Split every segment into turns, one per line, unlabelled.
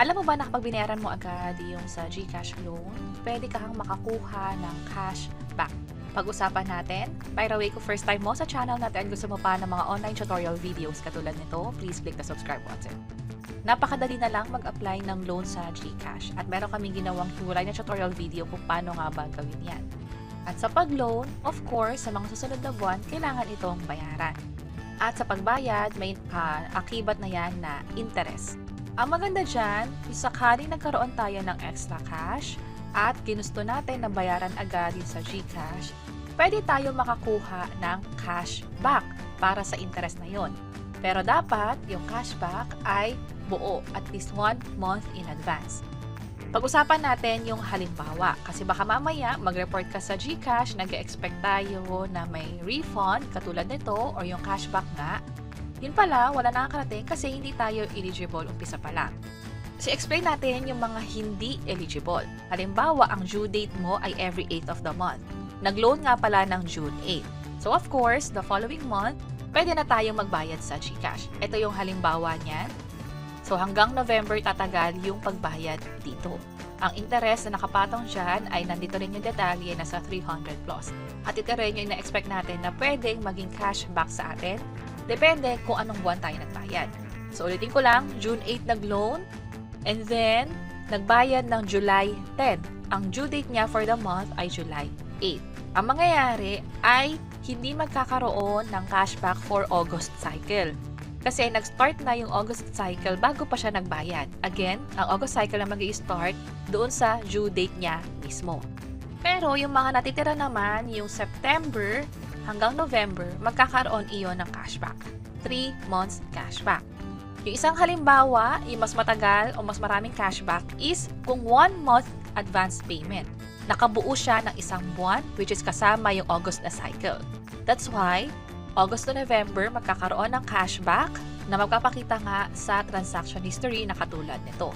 Alam mo ba na kapag binayaran mo agad yung sa GCash loan, pwede kang makakuha ng cashback. Pag-usapan natin. By the way, kung first time mo sa channel natin, gusto mo pa ng mga online tutorial videos katulad nito, please click the subscribe button. Napakadali na lang mag-apply ng loan sa GCash at meron kaming ginawang hiwalay na tutorial video kung paano nga ba gawin yan. At sa pag-loan, of course, sa mga susunod na buwan, kailangan itong bayaran. At sa pagbayad, may akibat na yan na interest. Ang maganda dyan, sakaling nagkaroon tayo ng extra cash at ginusto natin na bayaran agad sa GCash, pwede tayo makakuha ng cashback para sa interest na yon. Pero dapat yung cashback ay buo at least 1 month in advance. Pag-usapan natin yung halimbawa kasi baka mamaya mag-report ka sa GCash, nag-expect tayo na may refund katulad nito or yung cashback nga. Yun pala, wala nakakarating kasi hindi tayo eligible umpisa pa lang. So, explain natin yung mga hindi eligible. Halimbawa, ang due date mo ay every 8th of the month. Nag-loan nga pala ng June 8. So, of course, the following month, pwede na tayong magbayad sa GCash. Ito yung halimbawa niyan. So, hanggang November tatagal yung pagbayad dito. Ang interest na nakapatong dyan ay nandito rin yung detalye na sa 300 plus. At ito rin yung ina-expect natin na pwedeng maging cashback sa atin. Depende kung anong buwan tayo nagbayad. So, ulitin ko lang, June 8 nag-loan, and then, nagbayad ng July 10. Ang due date niya for the month ay July 8. Ang mangyayari ay hindi magkakaroon ng cashback for August cycle. Kasi nag-start na yung August cycle bago pa siya nagbayad. Again, ang August cycle na mag-i-start doon sa due date niya mismo. Pero yung mga natitira naman, yung September hanggang November, magkakaroon iyon ng cashback. 3 months cashback. Yung isang halimbawa, yung mas matagal o mas maraming cashback is kung 1 month advance payment. Nakabuo siya ng isang buwan, which is kasama yung August na cycle. That's why, August to November, magkakaroon ng cashback na magpapakita nga sa transaction history na katulad nito.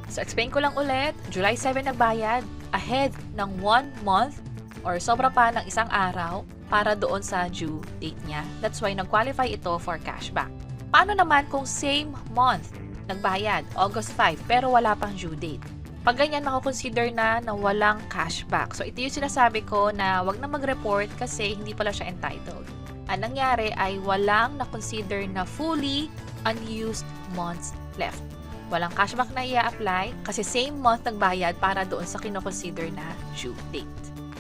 So, explain ko lang ulit, July 7 nagbayad, ahead ng 1 month or sobra pa ng isang araw para doon sa due date niya. That's why nag-qualify ito for cashback. Paano naman kung same month nagbayad, August 5, pero wala pang due date? Pag ganyan, makakonsider na walang cashback. So, ito yung sinasabi ko na wag na mag-report kasi hindi pala siya entitled. Ang nangyari ay walang na-consider na fully unused months left. Walang cashback na i-apply kasi same month nagbayad para doon sa kinoconsider na due date.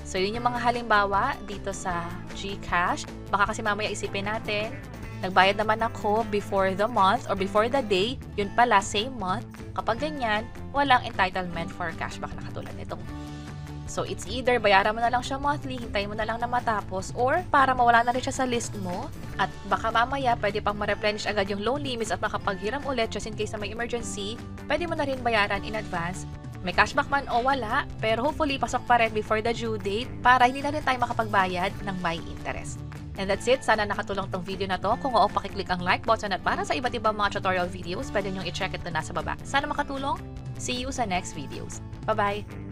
So, yun yung mga halimbawa dito sa GCash. Baka kasi mamaya isipin natin, nagbayad naman ako before the month or before the day, yun pala same month. Kapag ganyan, walang entitlement for cashback na katulad nito. So, it's either bayaran mo na lang siya monthly, hintayin mo na lang na matapos, or para mawala na rin siya sa list mo, at baka mamaya pwede pang ma-replenish agad yung loan limits at makapaghiram ulit just in case na may emergency, pwede mo na rin bayaran in advance. May cashback man o wala, pero hopefully pasok pa rin before the due date para hindi na rin tayo makapagbayad ng may interest. And that's it. Sana nakatulong tong video na to. Kung oo, pakiclick ang like button at para sa iba't ibang mga tutorial videos, pwede nyong i-check it na nasa baba. Sana makatulong. See you sa next videos. Bye-bye!